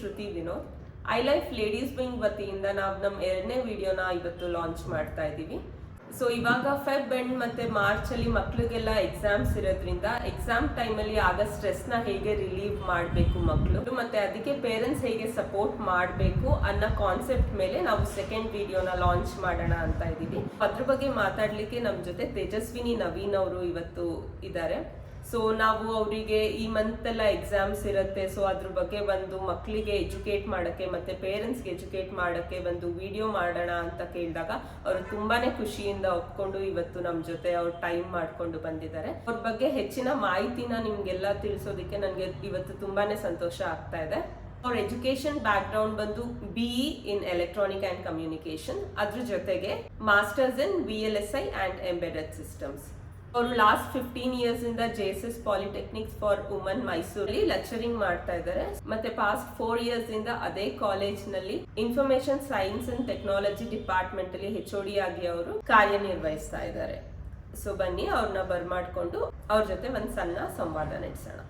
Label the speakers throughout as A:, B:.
A: Shruti Vinod. I life ladies wing ವತಿಯಿಂದ ನಾವು ನಮ್ಮ 2ನೇ ವಿಡಿಯೋನ ಇವತ್ತು ಲಾಂಚ್ ಮಾಡ್ತಾ ಇದ್ದೀವಿ. ಸೊ ಇವಾಗ ಫೆಬ್ ಎಂಡ್ ಮತ್ತೆ ಮಾರ್ಚ್ ಅಲ್ಲಿ ಮಕ್ಳಿಗೆಲ್ಲ ಎಕ್ಸಾಮ್ಸ್ ಇರೋದ್ರಿಂದ ಎಕ್ಸಾಮ್ ಟೈಮಲ್ಲಿ ಆಗ ಸ್ಟ್ರೆಸ್ನ ಹೇಗೆ ರಿಲೀವ್ ಮಾಡಬೇಕು ಮಕ್ಕಳು ಮತ್ತೆ ಅದಕ್ಕೆ ಪೇರೆಂಟ್ಸ್ ಹೇಗೆ ಸಪೋರ್ಟ್ ಮಾಡಬೇಕು ಅನ್ನೋ ಕಾನ್ಸೆಪ್ಟ್ ಮೇಲೆ ನಾವು ಸೆಕೆಂಡ್ ವಿಡಿಯೋನ ಲಾಂಚ್ ಮಾಡೋಣ ಅಂತ ಇದ್ದೀವಿ. ಅದ್ರ ಬಗ್ಗೆ ಮಾತಾಡ್ಲಿಕ್ಕೆ ನಮ್ಮ ಜೊತೆ ತೇಜಸ್ವಿನಿ ನವೀನ್ ಅವರು ಇವತ್ತು ಇದ್ದಾರೆ. ಸೊ ನಾವು ಅವರಿಗೆ ಈ ಮಂತ್ ಎಲ್ಲ ಎಕ್ಸಾಮ್ಸ್ ಇರುತ್ತೆ, ಸೊ ಅದ್ರ ಬಗ್ಗೆ ಒಂದು ಮಕ್ಕಳಿಗೆ ಎಜುಕೇಟ್ ಮಾಡೋಕ್ಕೆ ಮತ್ತೆ ಪೇರೆಂಟ್ಸ್ಗೆ ಎಜುಕೇಟ್ ಮಾಡೋಕ್ಕೆ ಒಂದು ವಿಡಿಯೋ ಮಾಡೋಣ ಅಂತ ಕೇಳಿದಾಗ ಅವರು ತುಂಬಾನೇ ಖುಷಿಯಿಂದ ಒಪ್ಕೊಂಡು ಇವತ್ತು ನಮ್ಮ ಜೊತೆ ಅವ್ರು ಟೈಮ್ ಮಾಡ್ಕೊಂಡು ಬಂದಿದ್ದಾರೆ. ಅವ್ರ ಬಗ್ಗೆ ಹೆಚ್ಚಿನ ಮಾಹಿತಿನ ನಿಮ್ಗೆಲ್ಲ ತಿಳಿಸೋದಕ್ಕೆ ನನಗೆ ಇವತ್ತು ತುಂಬಾನೇ ಸಂತೋಷ ಆಗ್ತಾ ಇದೆ. ಅವ್ರ ಎಜುಕೇಶನ್ ಬ್ಯಾಕ್ ಗ್ರೌಂಡ್ ಬಂದು BE in electronic and communication, ಅದ್ರ ಜೊತೆಗೆ masters in VLSI and embedded systems. ಅವರು ಲಾಸ್ಟ್ 15 ಇಯರ್ಸ್ ಇಂದ JSS ಪಾಲಿಟೆಕ್ನಿಕ್ಸ್ ಫಾರ್ ವುಮನ್ ಮೈಸೂರಲ್ಲಿ ಲೆಕ್ಚರಿಂಗ್ ಮಾಡ್ತಾ ಇದ್ದಾರೆ. ಮತ್ತೆ ಪಾಸ್ಟ್ 4 ಇಯರ್ಸ್ ಇಂದ ಅದೇ ಕಾಲೇಜ್ ನಲ್ಲಿ information science and technology department ಅಲ್ಲಿ HOD ಆಗಿ ಅವರು ಕಾರ್ಯನಿರ್ವಹಿಸ್ತಾ ಇದ್ದಾರೆ. ಸೊ ಬನ್ನಿ ಅವ್ರನ್ನ ಬರ್ಮಾಡ್ಕೊಂಡು ಅವ್ರ ಜೊತೆ ಒಂದ್ ಸಣ್ಣ ಸಂವಾದ ನಡೆಸೋಣ.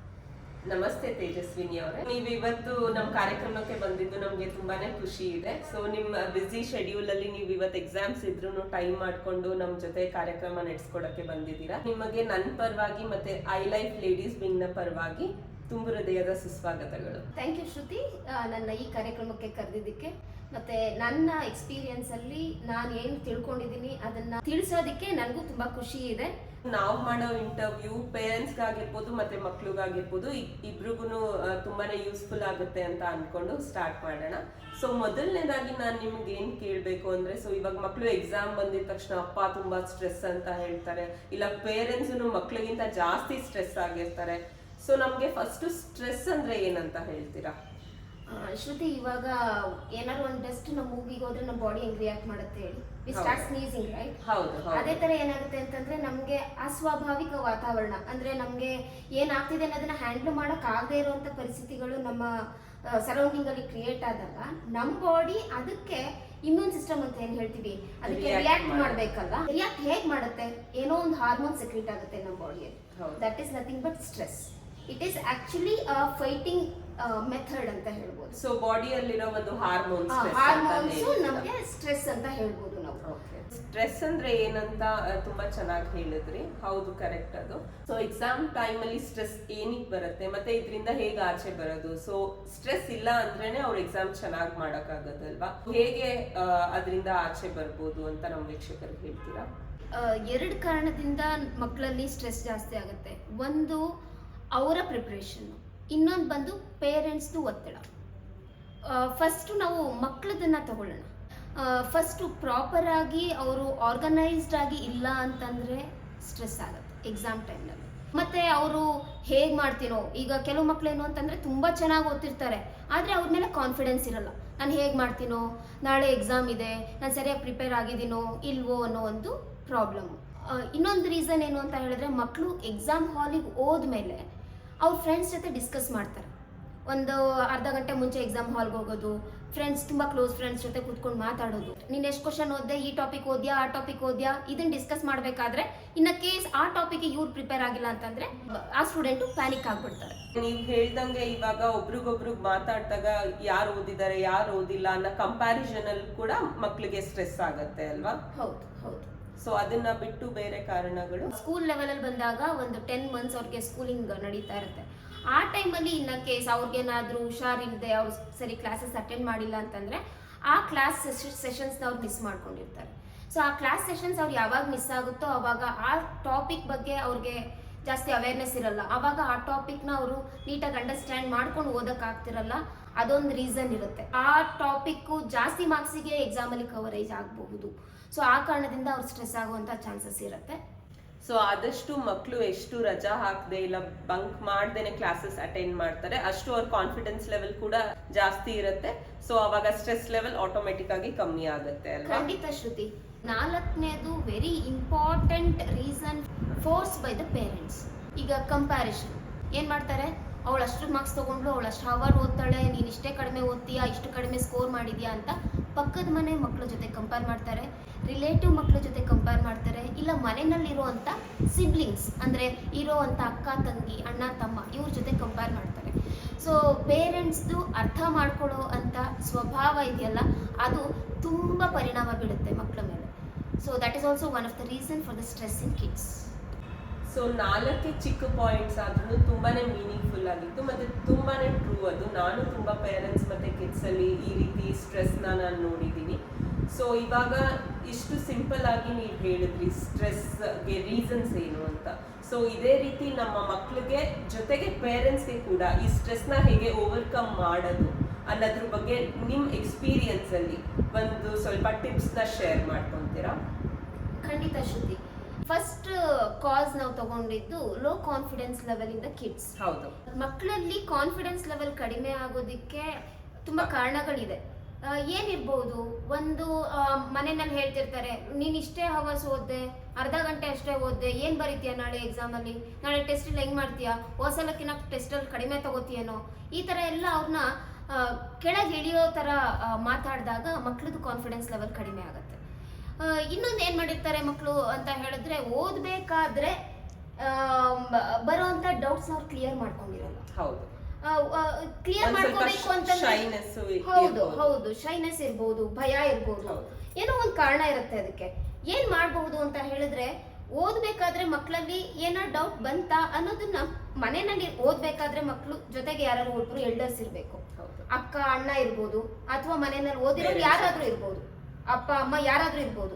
A: ನಮಸ್ತೆ ತೇಜಸ್ವಿನಿ ಅವರೇ, ನೀವು ಇವತ್ತು ನಮ್ಮ ಕಾರ್ಯಕ್ರಮಕ್ಕೆ ಬಂದಿದ್ದು ನಮ್ಗೆ ತುಂಬಾನೇ ಖುಷಿ ಇದೆ. ಸೊ ನಿಮ್ಮ ಬ್ಯುಸಿ ಶೆಡ್ಯೂಲ್ ಅಲ್ಲಿ ನೀವು ಇವತ್ತು ಎಕ್ಸಾಮ್ಸ್ ಇದ್ರೂ ಟೈಮ್ ಮಾಡ್ಕೊಂಡು ನಮ್ಮ ಜೊತೆ ಕಾರ್ಯಕ್ರಮ ನಡೆಸ್ಕೊಡಕ್ಕೆ ಬಂದಿದ್ದೀರಾ. ನಿಮಗೆ ನನ್ನ ಪರವಾಗಿ ಮತ್ತೆ ಐ ಲೈಫ್ ಲೇಡೀಸ್ ವಿಂಗ್ ನ ಪರವಾಗಿ ತುಂಬ ಹೃದಯದ ಸುಸ್ವಾಗತಗಳು.
B: ಥ್ಯಾಂಕ್ ಯು ಶ್ರುತಿ, ನನ್ನ ಈ ಕಾರ್ಯಕ್ರಮಕ್ಕೆ ಕರೆದಿದ್ದಕ್ಕೆ ಮತ್ತೆ ನನ್ನ ಎಕ್ಸ್ಪೀರಿಯನ್ಸ್ ಅಲ್ಲಿ ನಾನು ಏನು ತಿಳ್ಕೊಂಡಿದ್ದೀನಿ ಅದನ್ನ ತಿಳಿಸೋದಕ್ಕೆ ನನಗೂ ತುಂಬಾ ಖುಷಿ ಇದೆ.
A: ನಾವು ಮಾಡೋ ಇಂಟರ್ವ್ಯೂ ಪೇರೆಂಟ್ಸ್ಗಾಗಿರ್ಬೋದು ಮತ್ತೆ ಮಕ್ಳಿಗಾಗಿರ್ಬೋದು ಇಬ್ರಿಗೂ ತುಂಬಾನೇ ಯೂಸ್ಫುಲ್ ಆಗುತ್ತೆ ಅಂತ ಅನ್ಕೊಂಡು ಸ್ಟಾರ್ಟ್ ಮಾಡೋಣ. ಸೊ ಮೊದಲನೇದಾಗಿ ನಾನು ನಿಮ್ಗೆ ಏನ್ ಕೇಳಬೇಕು ಅಂದ್ರೆ, ಸೊ ಇವಾಗ ಮಕ್ಳು ಎಕ್ಸಾಮ್ ಬಂದಿದ ತಕ್ಷಣ ಅಪ್ಪ ತುಂಬಾ ಸ್ಟ್ರೆಸ್ ಅಂತ ಹೇಳ್ತಾರೆ, ಇಲ್ಲ ಪೇರೆಂಟ್ಸ್ ಮಕ್ಳಿಗಿಂತ ಜಾಸ್ತಿ ಸ್ಟ್ರೆಸ್ ಆಗಿರ್ತಾರೆ. ಸೊ ನಮ್ಗೆ ಫಸ್ಟ್ ಸ್ಟ್ರೆಸ್ ಅಂದ್ರೆ ಏನಂತ ಹೇಳ್ತೀರಾ?
B: ಶ್ರುತಿ, ಇವಾಗ ಏನಾದ್ರು ಒಂದು ಟೆಸ್ಟ್ ನಮ್ಮ ಮೂಗಿಗೆ ಹೋದ್ರೆ ನಮ್ಮ ಬಾಡಿ ಹೆಂಗ್ ರಿಯಾಕ್ಟ್ ಮಾಡುತ್ತೆ ಹೇಳಿ, ವಿ ಸ್ಟಾರ್ಟ್ ಸ್ನೀಸಿಂಗ್, ರೈಟ್? ಅದೇ ತರ ಏನಾಗುತ್ತೆ ಅಂತಂದ್ರೆ ನಮ್ಗೆ ಅಸ್ವಾಭಾವಿಕ ವಾತಾವರಣ ಅಂದ್ರೆ ನಮ್ಗೆ ಏನಾಗ್ತಿದೆ ಅನ್ನೋದನ್ನ ಹ್ಯಾಂಡಲ್ ಮಾಡಕ್ ಆಗದೆ ಇರುವಂತ ಪರಿಸ್ಥಿತಿಗಳು ನಮ್ಮ ಸರೌಂಡಿಂಗ್ ಅಲ್ಲಿ ಕ್ರಿಯೇಟ್ ಆದಾಗ ನಮ್ಮ ಬಾಡಿ ಅದಕ್ಕೆ ಇಮ್ಯೂನ್ ಸಿಸ್ಟಮ್ ಅಂತ ಏನ್ ಹೇಳ್ತೀವಿ ಅದಕ್ಕೆ ರಿಯಾಕ್ಟ್ ಮಾಡ್ಬೇಕಲ್ಲ. ರಿಯಾಕ್ಟ್ ಹೇಗ್ ಮಾಡುತ್ತೆ? ಏನೋ ಒಂದು ಹಾರ್ಮೋನ್ ಸೆಕ್ರೀಟ್ ಆಗುತ್ತೆ ನಮ್ಮ ಬಾಡಿಯಲ್ಲಿ. That is nothing but stress. It is actually fighting method ಅಂತ ಹೇಳ್ಬೋದು.
A: ಸೊ ಬಾಡಿಯಲ್ಲಿರೋ ಒಂದು ಹಾರ್ಮೋನ್ಸ್
B: ನಮಗೆ ಸ್ಟ್ರೆಸ್ ಅಂತ ಹೇಳ್ಬೋದು ನಾವು.
A: ಸ್ಟ್ರೆಸ್ ಅಂದ್ರೆ ಏನಂತ ತುಂಬಾ ಚೆನ್ನಾಗಿ ಹೇಳಿದ್ರಿ. ಹೌದು, ಕರೆಕ್ಟ್ ಅದು. ಸೊ ಎಕ್ಸಾಮ್ ಟೈಮ್ ಅಲ್ಲಿ ಸ್ಟ್ರೆಸ್ ಏನಿಗೆ ಬರುತ್ತೆ ಮತ್ತೆ ಇದರಿಂದ ಹೇಗೆ ಆಚೆ ಬರೋದು? ಸೊ ಸ್ಟ್ರೆಸ್ ಇಲ್ಲ ಅಂದ್ರೇನೆ ಅವ್ರ ಎಕ್ಸಾಮ್ ಚೆನ್ನಾಗಿ ಮಾಡಕ್ಕಾಗದಲ್ವಾ? ಹೇಗೆ ಅದರಿಂದ ಆಚೆ ಬರ್ಬೋದು ಅಂತ ನಮ್ಮ ವೀಕ್ಷಕರಿಗೆ ಹೇಳ್ತೀರಾ?
B: 2 ಕಾರಣದಿಂದ ಮಕ್ಕಳಲ್ಲಿ ಸ್ಟ್ರೆಸ್ ಜಾಸ್ತಿ ಆಗುತ್ತೆ. ಒಂದು ಅವರ ಪ್ರಿಪ್ರೇಷನ್, ಇನ್ನೊಂದು ಬಂದು ಪೇರೆಂಟ್ಸ್ದು ಒತ್ತಡ. ಫಸ್ಟ್ ನಾವು ಮಕ್ಕಳದನ್ನ ತಗೊಳ್ಳೋಣ. ಫಸ್ಟ್ ಪ್ರಾಪರ್ ಆಗಿ ಅವರು ಆರ್ಗನೈಸ್ಡ್ ಆಗಿ ಇಲ್ಲ ಅಂತಂದ್ರೆ ಸ್ಟ್ರೆಸ್ ಆಗುತ್ತೆ ಎಕ್ಸಾಮ್ ಟೈಮ್ನಲ್ಲಿ. ಮತ್ತೆ ಅವರು ಹೇಗೆ ಮಾಡ್ತೀನೋ, ಈಗ ಕೆಲವು ಮಕ್ಳು ಏನು ಅಂತಂದ್ರೆ ತುಂಬಾ ಚೆನ್ನಾಗಿ ಓದ್ತಿರ್ತಾರೆ ಆದ್ರೆ ಅವ್ರ ಮೇಲೆ ಕಾನ್ಫಿಡೆನ್ಸ್ ಇರಲ್ಲ. ನಾನು ಹೇಗೆ ಮಾಡ್ತೀನೋ, ನಾಳೆ ಎಕ್ಸಾಮ್ ಇದೆ, ನಾನು ಸರಿಯಾಗಿ ಪ್ರಿಪೇರ್ ಆಗಿದ್ದೀನೋ ಇಲ್ವೋ ಅನ್ನೋ ಒಂದು ಪ್ರಾಬ್ಲಮ್. ಇನ್ನೊಂದು ರೀಸನ್ ಏನು ಅಂತ ಹೇಳಿದ್ರೆ, ಮಕ್ಕಳು ಎಕ್ಸಾಮ್ ಹಾಲಿಗೆ ಹೋದ್ಮೇಲೆ ಅವ್ರ ಫ್ರೆಂಡ್ಸ್ ಜೊತೆ ಡಿಸ್ಕಸ್ ಮಾಡ್ತಾರೆ. ಒಂದು ಅರ್ಧ ಗಂಟೆ ಮುಂಚೆ ಎಕ್ಸಾಮ್ ಹಾಲ್ಗೆ ಹೋಗೋದು, ಫ್ರೆಂಡ್ಸ್ ತುಂಬಾ ಕ್ಲೋಸ್ ಫ್ರೆಂಡ್ಸ್ ಜೊತೆ ಕೂತ್ಕೊಂಡು ಮಾತಾಡೋದು. ನೀನು ಎಷ್ಟು ಕ್ವಶನ್ ಓದ್ದೆ, ಈ ಟಾಪಿಕ್ ಓದ್ಯಾ, ಆ ಟಾಪಿಕ್ ಓದ್ಯಾ, ಇದನ್ನ ಡಿಸ್ಕಸ್ ಮಾಡಬೇಕಾದ್ರೆ ಇನ್ನ ಕೇಸ್ ಆ ಟಾಪಿಕ್ ಇವ್ರು ಪ್ರಿಪೇರ್ ಆಗಿಲ್ಲ ಅಂತಂದ್ರೆ ಆ ಸ್ಟೂಡೆಂಟು ಪ್ಯಾನಿಕ್ ಆಗ್ಬಿಡ್ತಾರೆ.
A: ನೀವು ಹೇಳ್ದಂಗೆ ಇವಾಗ ಒಬ್ರಿಗೊಬ್ರಿಗೆ ಮಾತಾಡ್ದಾಗ ಯಾರು ಓದಿದ್ದಾರೆ ಯಾರು ಓದಿಲ್ಲ ಅನ್ನೋ ಕಂಪ್ಯಾರಿಸನ್ ಅಲ್ಲಿ ಕೂಡ ಮಕ್ಳಿಗೆ ಸ್ಟ್ರೆಸ್ ಆಗತ್ತೆ ಅಲ್ವಾ?
B: ಹೌದು ಹೌದು.
A: ಸೊ ಅದನ್ನ ಬಿಟ್ಟು ಬೇರೆ ಕಾರಣಗಳು,
B: ಸ್ಕೂಲ್ ಲೆವೆಲ್ ಅಲ್ಲಿ ಬಂದಾಗ ಒಂದು 10 ಮಂತ್ಸ್ ಅವ್ರಿಗೆ ಸ್ಕೂಲಿಂಗ್ ನಡೀತಾ ಇರುತ್ತೆ. ಆ ಟೈಮಲ್ಲಿ ಇನ್ನ ಕೇಸ್ ಅವ್ರಿಗೇನಾದ್ರೂ ಹುಷಾರಿಲ್ಲದೆ ಅವ್ರು ಸರಿ ಕ್ಲಾಸಸ್ ಅಟೆಂಡ್ ಮಾಡಿಲ್ಲ ಅಂತಂದ್ರೆ ಆ ಕ್ಲಾಸ್ ಸೆಷನ್ಸ್ನ ಅವ್ರು ಮಿಸ್ ಮಾಡ್ಕೊಂಡಿರ್ತಾರೆ. ಸೊ ಆ ಕ್ಲಾಸ್ ಸೆಷನ್ಸ್ ಅವ್ರು ಯಾವಾಗ ಮಿಸ್ ಆಗುತ್ತೋ ಅವಾಗ ಆ ಟಾಪಿಕ್ ಬಗ್ಗೆ ಅವ್ರಿಗೆ ಜಾಸ್ತಿ ಅವೇರ್ನೆಸ್ ಇರಲ್ಲ. ಆವಾಗ ಆ ಟಾಪಿಕ್ನ ಅವರು ನೀಟಾಗಿ ಅಂಡರ್ಸ್ಟ್ಯಾಂಡ್ ಮಾಡ್ಕೊಂಡು ಓದೋಕ್ಕಾಗ್ತಿರಲ್ಲ. ಅದೊಂದು ರೀಸನ್ ಇರುತ್ತೆ. ಆ ಟಾಪಿಕ್ಕು ಜಾಸ್ತಿ ಮಾರ್ಕ್ಸಿಗೆ ಎಕ್ಸಾಮಲ್ಲಿ ಕವರೇಜ್ ಆಗಬಹುದು. ಸೊ ಆ ಕಾರಣದಿಂದ ಅವ್ರು ಸ್ಟ್ರೆಸ್ ಆಗುವಂಥ ಚಾನ್ಸಸ್ ಇರುತ್ತೆ.
A: ಸೊ ಆದಷ್ಟು ಮಕ್ಕಳು ಎಷ್ಟು ರಜಾ ಹಾಕದೆ ಇಲ್ಲ ಬಂಕ್ ಮಾಡ್ದೇನೆ ಕ್ಲಾಸಸ್ ಅಟೆಂಡ್ ಮಾಡ್ತಾರೆ, ಅಷ್ಟು ಅವ್ರ ಕಾನ್ಫಿಡೆನ್ಸ್ ಲೆವೆಲ್ ಕೂಡ ಜಾಸ್ತಿ ಇರುತ್ತೆ. ಸೊ ಅವಾಗ ಸ್ಟ್ರೆಸ್ ಲೆವೆಲ್ ಆಟೋಮೆಟಿಕ್ ಆಗಿ ಕಮ್ಮಿ ಆಗುತ್ತೆ ಅಲ್ವಾ?
B: ಖಂಡಿತ ಶ್ರುತಿ. 4ನೇದು very important reason, force by the parents. ಈಗ ಕಂಪ್ಯಾರಿಸನ್ ಏನ್ ಮಾಡ್ತಾರೆ, ಅವಳು ಅಷ್ಟು ಮಾರ್ಕ್ಸ್ ತಗೊಂಡ್ಲು, ಅವಳು ಅಷ್ಟು ಅವರ್ ಓದ್ತಾಳೆ, ನೀನು ಇಷ್ಟೇ ಕಡಿಮೆ ಓದ್ತೀಯಾ, ಇಷ್ಟು ಕಡಿಮೆ ಸ್ಕೋರ್ ಮಾಡಿದ್ಯಾ ಅಂತ ಪಕ್ಕದ ಮನೆ ಮಕ್ಕಳ ಜೊತೆ ಕಂಪೇರ್ ಮಾಡ್ತಾರೆ. ರಿಲೇಟಿವ್ ಮಕ್ಕಳ ಜೊತೆ ಕಂಪೇರ್ ಮಾಡ್ತಾರೆ, ಇಲ್ಲ ಮನೆಯಲ್ಲಿರುವಂಥ ಸಿಬ್ಲಿಂಗ್ಸ್ ಅಂದರೆ ಇರೋವಂಥ ಅಕ್ಕ ತಂಗಿ ಅಣ್ಣ ತಮ್ಮ ಇವ್ರ ಜೊತೆ ಕಂಪೇರ್ ಮಾಡ್ತಾರೆ. ಸೊ ಪೇರೆಂಟ್ಸ್ದು ಅರ್ಥ ಮಾಡ್ಕೊಳ್ಳೋ ಅಂಥ ಸ್ವಭಾವ ಇದೆಯಲ್ಲ, ಅದು ತುಂಬ ಪರಿಣಾಮ ಬೀಳುತ್ತೆ ಮಕ್ಕಳ ಮೇಲೆ. So that is also one of the reason for the stress in kids.
A: So 4 ಚಿಕ್ಕ ಪಾಯಿಂಟ್ಸ್ ಆದ್ರೂ ತುಂಬಾನೇ ಮೀನಿಂಗ್ಫುಲ್ ಆಗಿತ್ತು ಮತ್ತೆ ತುಂಬಾನೇ ಟ್ರೂ. ಅದು ನಾನು ತುಂಬಾ ಪೇರೆಂಟ್ಸ್ ಮತ್ತೆ ಕಿಡ್ಸ್ ಅಲ್ಲಿ ಈ ರೀತಿ ಸ್ಟ್ರೆಸ್ನ ನಾನು ನೋಡಿದ್ದೀನಿ. ಸೊ ಇವಾಗ ಇಷ್ಟು ಸಿಂಪಲ್ ಆಗಿ ನೀವು ಹೇಳಿದ್ರಿ ಸ್ಟ್ರೆಸ್ಗೆ ರೀಸನ್ಸ್ ಏನು ಅಂತ. ಸೊ ಇದೇ ರೀತಿ ನಮ್ಮ ಮಕ್ಕಳಿಗೆ ಜೊತೆಗೆ ಪೇರೆಂಟ್ಸ್ಗೆ ಕೂಡ ಈ ಸ್ಟ್ರೆಸ್ನ ಹೇಗೆ ಓವರ್ಕಮ್ ಮಾಡೋದು ಅನ್ನೋದ್ರ ಬಗ್ಗೆ ನಿಮ್ಮ ಎಕ್ಸ್ಪೀರಿಯನ್ಸ್ ಅಲ್ಲಿ ಒಂದು ಸ್ವಲ್ಪ ಟಿಪ್ಸ್ನ ಶೇರ್ ಮಾಡ್ಕೊತೀರಾ?
B: ಖಂಡಿತ ಶ್ರುತಿ. ಫಸ್ಟ್ ಕಾಸ್ ನಾವು ತಗೊಂಡಿದ್ದು ಲೋ ಕಾನ್ಫಿಡೆನ್ಸ್ ಲೆವೆಲ್ ಇಂದ ಕಿಡ್ಸ್.
A: ಹೌದು,
B: ಮಕ್ಕಳಲ್ಲಿ ಕಾನ್ಫಿಡೆನ್ಸ್ ಲೆವೆಲ್ ಕಡಿಮೆ ಆಗೋದಕ್ಕೆ ತುಂಬ ಕಾರಣಗಳಿದೆ. ಏನಿರ್ಬೋದು, ಒಂದು ಮನೆಯಲ್ಲಿ ಹೇಳ್ತಿರ್ತಾರೆ, ನೀನು ಇಷ್ಟೇ ಹವರ್ಸ್ ಓದ್ದೆ, ಅರ್ಧ ಗಂಟೆ ಅಷ್ಟೇ ಓದ್ದೆ, ಏನು ಬರೀತೀಯ ನಾಳೆ ಎಕ್ಸಾಮಲ್ಲಿ, ನಾಳೆ ಟೆಸ್ಟಲ್ಲಿ ಹೆಂಗೆ ಮಾಡ್ತೀಯಾ, ಹೋಸಲಕ್ಕಿನ ಟೆಸ್ಟಲ್ಲಿ ಕಡಿಮೆ ತಗೋತೀಯೇನೋ, ಈ ಥರ ಎಲ್ಲ ಅವ್ರನ್ನ ಕೆಳಗೆ ಇಳಿಯೋ ಥರ ಮಾತಾಡಿದಾಗ ಮಕ್ಕಳದ್ದು ಕಾನ್ಫಿಡೆನ್ಸ್ ಲೆವೆಲ್ ಕಡಿಮೆ ಆಗುತ್ತೆ. ಇನ್ನೊಂದು ಏನು ಮಾಡಿರ್ತಾರೆ ಮಕ್ಕಳು ಅಂತ ಹೇಳಿದ್ರೆ, ಓದಬೇಕಾದ್ರೆ ಬರೋವಂಥ ಡೌಟ್ಸ್ ಅವ್ರು ಕ್ಲಿಯರ್ ಮಾಡ್ಕೊಂಡಿರಲ್ಲ.
A: ಹೌದು,
B: ಕ್ಲಿಯರ್ ಮಾಡ್ಕೋಬೇಕು ಅಂತಂದ್ರೆ ಹೌದು ಶೈನೆಸ್ ಇರ್ಬೋದು, ಭಯ ಇರ್ಬೋದು, ಏನೋ ಒಂದು ಕಾರಣ ಇರುತ್ತೆ ಅದಕ್ಕೆ. ಏನ್ ಮಾಡಬಹುದು ಅಂತ ಹೇಳಿದ್ರೆ, ಓದ್ಬೇಕಾದ್ರೆ ಮಕ್ಕಳಲ್ಲಿ ಏನೋ ಡೌಟ್ ಬಂತಾ ಅನ್ನೋದನ್ನ ಮನೆಯಲ್ಲಿ ಓದ್ಬೇಕಾದ್ರೆ ಮಕ್ಕಳು ಜೊತೆಗೆ ಯಾರು ಒಬ್ರು ಎಲ್ಡರ್ಸ್ ಇರ್ಬೇಕು, ಅಕ್ಕ ಅಣ್ಣ ಇರ್ಬೋದು, ಅಥವಾ ಮನೆಯಲ್ಲಿ ಓದಿರೋರು ಯಾರಾದ್ರೂ ಇರ್ಬೋದು, ಅಪ್ಪ ಅಮ್ಮ ಯಾರಾದ್ರೂ ಇರ್ಬೋದು.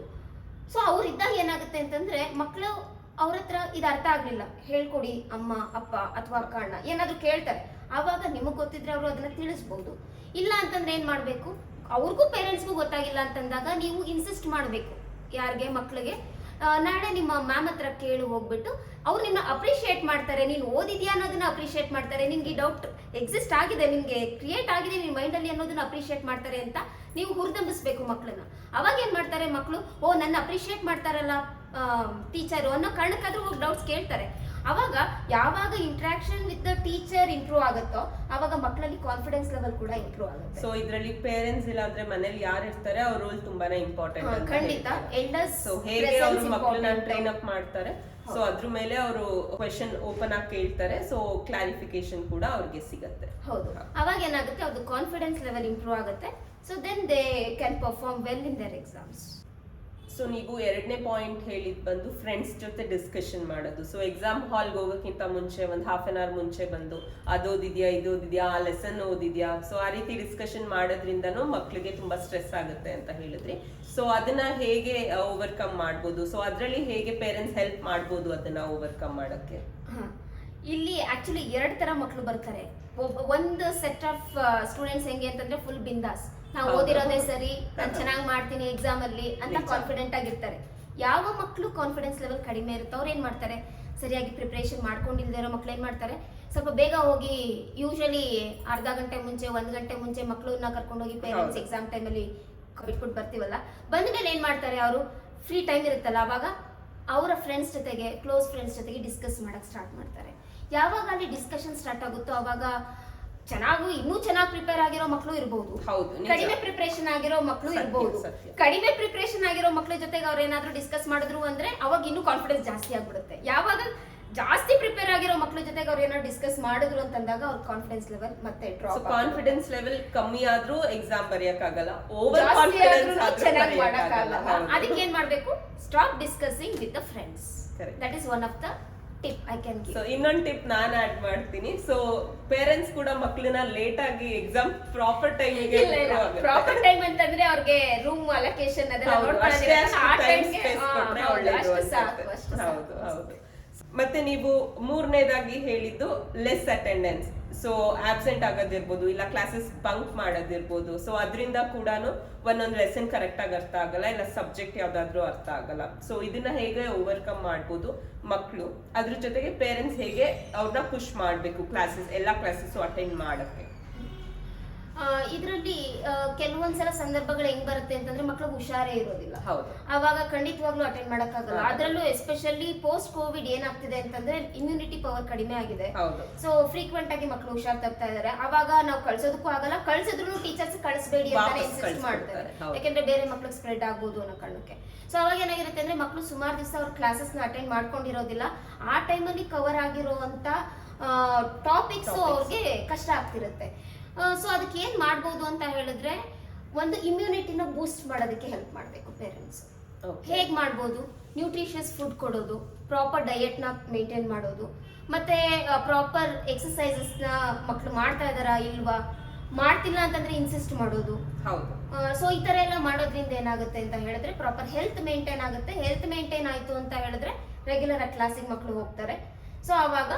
B: ಸೊ ಅವ್ರಿದ್ದಾಗ ಏನಾಗುತ್ತೆ ಅಂತಂದ್ರೆ, ಮಕ್ಕಳು ಅವ್ರ ಹತ್ರ ಇದು ಅರ್ಥ ಆಗ್ಲಿಲ್ಲ, ಹೇಳ್ಕೊಡಿ ಅಮ್ಮ ಅಪ್ಪ ಅಥವಾ ಅಕ್ಕ ಅಣ್ಣ ಏನಾದ್ರು ಕೇಳ್ತಾರೆ. ಆವಾಗ ನಿಮಗ್ ಗೊತ್ತಿದ್ರೆ ಅವರು ಅದನ್ನ ತಿಳಿಸ್ಬಹುದು. ಇಲ್ಲ ಅಂತಂದ್ರೆ ಏನ್ ಮಾಡ್ಬೇಕು, ಅವ್ರಿಗೂ ಪೇರೆಂಟ್ಸ್ಗೂ ಗೊತ್ತಾಗಿಲ್ಲ ಅಂತಂದಾಗ ನೀವು ಇನ್ಸಿಸ್ಟ್ ಮಾಡಬೇಕು ಯಾರಿಗೆ, ಮಕ್ಕಳಿಗೆ. ನಾಳೆ ನಿಮ್ಮ ಮ್ಯಾಮ್ ಹತ್ರ ಕೇಳಿ ಹೋಗ್ಬಿಟ್ಟು ಅವ್ರು ನಿನ್ನ ಅಪ್ರಿಷಿಯೇಟ್ ಮಾಡ್ತಾರೆ, ನೀನು ಓದಿದ್ಯಾ ಅನ್ನೋದನ್ನ ಅಪ್ರಿಷಿಯೇಟ್ ಮಾಡ್ತಾರೆ, ನಿನ್ಗೆ ಡೌಟ್ ಎಕ್ಸಿಸ್ಟ್ ಆಗಿದೆ, ನಿನ್ಗೆ ಕ್ರಿಯೇಟ್ ಆಗಿದೆ ನಿನ್ನ ಮೈಂಡಲ್ಲಿ ಅನ್ನೋದನ್ನ ಅಪ್ರಿಷಿಯೇಟ್ ಮಾಡ್ತಾರೆ ಅಂತ ನೀವು ಹುರಿದಂಬಿಸ್ಬೇಕು ಮಕ್ಕಳನ್ನ. ಅವಾಗ ಏನ್ ಮಾಡ್ತಾರೆ ಮಕ್ಕಳು, ಓ ನನ್ನ ಅಪ್ರಿಷಿಯೇಟ್ ಮಾಡ್ತಾರಲ್ಲ ಟೀಚರು ಅನ್ನೋ ಕಾರಣಕ್ಕಾದ್ರೂ ಹೋಗಿ ಡೌಟ್ಸ್ ಕೇಳ್ತಾರೆ. ಅವಾಗ ಯಾವಾಗ interaction with the teacher improve ಆಗುತ್ತೋ ಅವಾಗ ಮಕ್ಕಳಲ್ಲಿ ಕಾನ್ಫಿಡೆನ್ಸ್ ಲೆವೆಲ್ ಕೂಡ ಇಂಪ್ರೂವ್ ಆಗುತ್ತೆ.
A: ಸೊ ಇದರಲ್ಲಿ ಪೇರೆಂಟ್ಸ್ ಇಲ್ಲ ಅಂದ್ರೆ ಮನೇಲಿ ಯಾರು ಇರ್ತಾರೆ ಅವ್ರ ರೋಲ್ ತುಂಬಾನೇ ಇಂಪಾರ್ಟೆಂಟ್.
B: ಖಂಡಿತ ಎಲ್ಡರ್ಸ್
A: ಸೊ ಹೇಗೆ ಅವ್ರ ಮಕ್ಕಳನ್ನ ಟ್ರೈನ್ ಅಪ್ ಮಾಡ್ತಾರೆ, ಸೊ ಅದ್ರ ಮೇಲೆ ಅವರು ಕ್ವೆಶ್ಚನ್ ಓಪನ್ ಆಗಿ ಕೇಳ್ತಾರೆ, ಸೊ ಕ್ಲಾರಿಫಿಕೇಶನ್ ಕೂಡ ಅವ್ರಿಗೆ ಸಿಗುತ್ತೆ.
B: ಹೌದು, ಅವಾಗ ಏನಾಗುತ್ತೆ, ಅದು ಕಾನ್ಫಿಡೆನ್ಸ್ ಲೆವೆಲ್ ಇಂಪ್ರೂವ್ ಆಗುತ್ತೆ. So then they can perform well in their exams.
A: So ನೀವು 2ನೇ ಪಾಯಿಂಟ್ ಹೇಳಿದ್ ಬಂದು ಫ್ರೆಂಡ್ಸ್ ಜೊತೆ ಡಿಸ್ಕಷನ್ ಮಾಡೋದು. ಸೊ ಎಕ್ಸಾಮ್ ಹಾಲ್ಗೆ ಹೋಗೋಕ್ಕಿಂತ ಮುಂಚೆ ಒಂದು ಹಾಫ್ ಅನ್ ಅವರ್ ಮುಂಚೆ ಬಂದು ಅದೋದಿದ್ಯಾ ಇದೋದಿದ್ಯಾ ಆ ಲೆಸನ್ ಓದಿದ್ಯಾ, ಸೊ ಆ ರೀತಿ ಡಿಸ್ಕಷನ್ ಮಾಡೋದ್ರಿಂದನೂ ಮಕ್ಕಳಿಗೆ ತುಂಬಾ ಸ್ಟ್ರೆಸ್ ಆಗುತ್ತೆ ಅಂತ ಹೇಳಿದ್ರಿ. ಸೊ ಅದನ್ನ ಹೇಗೆ ಓವರ್ಕಮ್ ಮಾಡ್ಬೋದು, ಸೊ ಅದರಲ್ಲಿ ಹೇಗೆ ಪೇರೆಂಟ್ಸ್ ಹೆಲ್ಪ್ ಮಾಡ್ಬೋದು ಅದನ್ನ ಓವರ್ಕಮ್ ಮಾಡೋಕ್ಕೆ?
B: ಇಲ್ಲಿ ಆಕ್ಚುಲಿ 2 ತರ ಮಕ್ಕಳು ಬರ್ತಾರೆ. ಒಂದು ಸೆಟ್ ಆಫ್ ಸ್ಟೂಡೆಂಟ್ಸ್ ಹೆಂಗೆ ಅಂತಂದ್ರೆ ಫುಲ್ ಬಿಂದಾಸ್, ನಾವು ಓದಿರೋದೇ ಸರಿ, ನಾನು ಚೆನ್ನಾಗಿ ಮಾಡ್ತೀನಿ ಎಕ್ಸಾಮ್ ಅಲ್ಲಿ ಅಂತ ಕಾನ್ಫಿಡೆಂಟ್ ಆಗಿರ್ತಾರೆ. ಯಾವ ಮಕ್ಕಳು ಕಾನ್ಫಿಡೆನ್ಸ್ ಲೆವೆಲ್ ಕಡಿಮೆ ಇರುತ್ತೆ ಅವ್ರು ಏನ್ ಮಾಡ್ತಾರೆ, ಸರಿಯಾಗಿ ಪ್ರಿಪರೇಷನ್ ಮಾಡ್ಕೊಂಡಿಲ್ದೇ ಇರೋ ಮಕ್ಳು ಏನ್ ಮಾಡ್ತಾರೆ, ಸ್ವಲ್ಪ ಬೇಗ ಹೋಗಿ, ಯೂಶಲಿ ಅರ್ಧ ಗಂಟೆ ಮುಂಚೆ 1 ಗಂಟೆ ಮುಂಚೆ ಮಕ್ಕಳನ್ನ ಕರ್ಕೊಂಡೋಗಿ ಪೇರೆಂಟ್ಸ್ ಎಕ್ಸಾಮ್ ಟೈಮಲ್ಲಿ ಬಿಟ್ಬಿಟ್ಟು ಬರ್ತೀವಲ್ಲ, ಬಂದ್ಮೇಲೆ ಏನ್ ಮಾಡ್ತಾರೆ, ಅವರು ಫ್ರೀ ಟೈಮ್ ಇರುತ್ತಲ್ಲ ಅವಾಗ ಅವರ ಫ್ರೆಂಡ್ಸ್ ಜೊತೆಗೆ, ಕ್ಲೋಸ್ ಫ್ರೆಂಡ್ಸ್ ಜೊತೆಗೆ ಡಿಸ್ಕಸ್ ಮಾಡಕ್ ಸ್ಟಾರ್ಟ್ ಮಾಡ್ತಾರೆ. ಯಾವಾಗ ಅಲ್ಲಿ ಡಿಸ್ಕಷನ್ ಸ್ಟಾರ್ಟ್ ಆಗುತ್ತೋ ಅವಾಗ ಇನ್ನೂ ಚೆನ್ನಾಗಿ ಪ್ರಿಪೇರ್ ಆಗಿರೋ ಮಕ್ಕಳು ಇರಬಹುದು, ಕಡಿಮೆ ಪ್ರಿಪರೇಷನ್ ಆಗಿರೋ ಮಕ್ಕಳು ಇರಬಹುದು. ಕಡಿಮೆ ಪ್ರಿಪರೇಷನ್ ಆಗಿರೋ ಮಕ್ಕಳ ಜೊತೆಗೆ ಅವ್ರು ಏನಾದ್ರು ಡಿಸ್ಕಸ್ ಮಾಡಿದ್ರು ಅಂದ್ರೆ ಅವಾಗ ಇನ್ನೂ ಕಾನ್ಫಿಡೆನ್ಸ್ ಜಾಸ್ತಿ ಆಗ್ಬಿಡುತ್ತೆ. ಯಾವಾಗ ಜಾಸ್ತಿ ಪ್ರಿಪೇರ್ ಆಗಿರೋ ಮಕ್ಕಳ ಜೊತೆಗೆ ಅವ್ರು ಏನಾದ್ರು ಡಿಸ್ಕಸ್ ಮಾಡಿದ್ರು ಅಂತಂದಾಗ ಅವ್ರ ಕಾನ್ಫಿಡೆನ್ಸ್ ಲೆವೆಲ್ ಮತ್ತೆ ಡ್ರಾಪ್.
A: ಕಾನ್ಫಿಡೆನ್ಸ್ ಲೆವೆಲ್ ಕಮ್ಮಿ ಆದ್ರೂ ಎಕ್ಸಾಮ್ ಬರೆಯಕ್ಕಾಗಲ್ಲ,
B: ಚೆನ್ನಾಗಿ ಮಾಡಕ್ಕಾಗಲ್ಲ. ಅದಕ್ಕೆ ಏನ್ ಮಾಡ್ಬೇಕು, stop discussing with the friends. That is one of the tip I can give.
A: So ಇನ್ನೊಂದು ಟಿಪ್ ನಾನು ಆಡ್ ಮಾಡ್ತೀನಿ. ಸೊ ಪೇರೆಂಟ್ಸ್ ಕೂಡ ಮಕ್ಕಳನ್ನ ಲೇಟ್ ಆಗಿ ಎಕ್ಸಾಮ್ ಪ್ರಾಪರ್ ಟೈಮಿಗೆ,
B: ಪ್ರಾಪರ್ ಟೈಮ್ ಅಂತಂದ್ರೆ ಅವ್ರಿಗೆ ರೂಮ್ ಅಲೋಕೇಶನ್ ಅದೆಲ್ಲ ನೋಡ್ಕೊಳ್ಳೋದಿಲ್ಲ, ಆ ಟೈಮ್ಗೆ ಅಷ್ಟು ಸಾಕು, ಅಷ್ಟು
A: ಹೌದು ಹೌದು. ಮತ್ತೆ ನೀವು 3ನೇದಾಗಿ ಹೇಳಿದ್ದು ಲೆಸ್ ಅಟೆಂಡೆನ್ಸ್. ಸೊ ಆಬ್ಸೆಂಟ್ ಆಗೋದಿರ್ಬೋದು, ಇಲ್ಲ ಕ್ಲಾಸಸ್ ಬಂಕ್ ಮಾಡೋದಿರ್ಬೋದು. ಸೊ ಅದರಿಂದ ಕೂಡ ಒಂದೊಂದು ಲೆಸನ್ ಕರೆಕ್ಟ್ ಆಗಿ ಅರ್ಥ ಆಗಲ್ಲ, ಇಲ್ಲ ಸಬ್ಜೆಕ್ಟ್ ಯಾವ್ದಾದ್ರು ಅರ್ಥ ಆಗಲ್ಲ. ಸೊ ಇದನ್ನ ಹೇಗೆ ಓವರ್ಕಮ್ ಮಾಡ್ಬೋದು ಮಕ್ಕಳು, ಅದ್ರ ಜೊತೆಗೆ ಪೇರೆಂಟ್ಸ್ ಹೇಗೆ ಅವ್ರನ್ನ ಪುಷ್ ಮಾಡಬೇಕು ಕ್ಲಾಸಸ್, ಎಲ್ಲ ಕ್ಲಾಸಸ್ ಅಟೆಂಡ್ ಮಾಡಕ್ಕೆ?
B: ಇದರಲ್ಲಿ ಕೆಲವೊಂದ್ಸಲ ಸಂದರ್ಭಗಳು ಹೆಂಗ್ ಬರುತ್ತೆ ಅಂತಂದ್ರೆ ಮಕ್ಳಿಗೆ ಹುಷಾರೇ ಇರೋದಿಲ್ಲ.
A: ಹೌದು.
B: ಅವಾಗ ಖಂಡಿತವಾಗ್ಲೂ ಅಟೆಂಡ್ ಮಾಡಕ್ಕಾಗಲ್ಲ. ಅದರಲ್ಲೂ ಎಸ್ಪೆಷಲಿ ಪೋಸ್ಟ್ ಕೋವಿಡ್ ಏನಾಗ್ತಿದೆ ಅಂತಂದ್ರೆ ಇಮ್ಯುನಿಟಿ ಪವರ್ ಕಡಿಮೆ ಆಗಿದೆ. ಸೊ ಫ್ರೀಕ್ವೆಂಟ್ ಆಗಿ ಮಕ್ಳು ಹುಷಾರ್ ತಪ್ತಾ ಇದಾರೆ. ಅವಾಗ ನಾವು ಕಳ್ಸೋದಕ್ಕೂ ಆಗಲ್ಲ, ಕಳ್ಸಿದ್ರು ಟೀಚರ್ಸ್ ಕಳಿಸ್ಬೇಡಿ ಅಂತಾನೆ ಇನ್ಸಿಸ್ಟ್ ಮಾಡ್ತಾರೆ, ಯಾಕಂದ್ರೆ ಬೇರೆ ಮಕ್ಳಿಗೆ ಸ್ಪ್ರೆಡ್ ಆಗ್ಬೋದು ಅನ್ನೋ ಕಾರಣಕ್ಕೆ. ಸೊ ಅವಾಗ ಏನಾಗಿರುತ್ತೆ ಅಂದ್ರೆ ಮಕ್ಳು ಸುಮಾರು ದಿವಸ ಅವ್ರ ಕ್ಲಾಸಸ್ ನ ಅಟೆಂಡ್ ಮಾಡ್ಕೊಂಡಿರೋದಿಲ್ಲ. ಆ ಟೈಮಲ್ಲಿ ಕವರ್ ಆಗಿರುವಂತ ಟಾಪಿಕ್ಸ್ ಅವ್ರಿಗೆ ಕಷ್ಟ ಆಗ್ತಿರುತ್ತೆ. ಸೊ ಅದಕ್ಕೆ ಏನ್ ಮಾಡ್ಬೋದು ಅಂತ ಹೇಳಿದ್ರೆ, ಒಂದು ಇಮ್ಯುನಿಟಿನ ಬೂಸ್ಟ್ ಮಾಡೋದಕ್ಕೆ ಹೆಲ್ಪ್ ಮಾಡಬೇಕು ಪೇರೆಂಟ್ಸ್. ಹೇಗ್ ಮಾಡ್ಬೋದು? ನ್ಯೂಟ್ರಿಷಿಯಸ್ ಫುಡ್ ಕೊಡೋದು, ಪ್ರಾಪರ್ ಡಯಟ್ ನ ಮೇಂಟೈನ್ ಮಾಡೋದು, ಮತ್ತೆ ಪ್ರಾಪರ್ ಎಕ್ಸಸೈಸಸ್ ನ ಮಕ್ಳು ಮಾಡ್ತಾ ಇದಾರಾ ಇಲ್ವಾ, ಮಾಡ್ತಿಲ್ಲ ಅಂತಂದ್ರೆ ಇನ್ಸಿಸ್ಟ್ ಮಾಡೋದು.
A: ಹೌದು.
B: ಸೊ ಈ ತರ ಎಲ್ಲ ಮಾಡೋದ್ರಿಂದ ಏನಾಗುತ್ತೆ ಅಂತ ಹೇಳಿದ್ರೆ ಪ್ರಾಪರ್ ಹೆಲ್ತ್ ಮೇಂಟೈನ್ ಆಗುತ್ತೆ. ಹೆಲ್ತ್ ಮೇಂಟೈನ್ ಆಯ್ತು ಅಂತ ಹೇಳಿದ್ರೆ ರೆಗ್ಯುಲರ್ ಆಗಿ ಕ್ಲಾಸಿಗೆ ಮಕ್ಳು ಹೋಗ್ತಾರೆ. ಸೊ ಅವಾಗ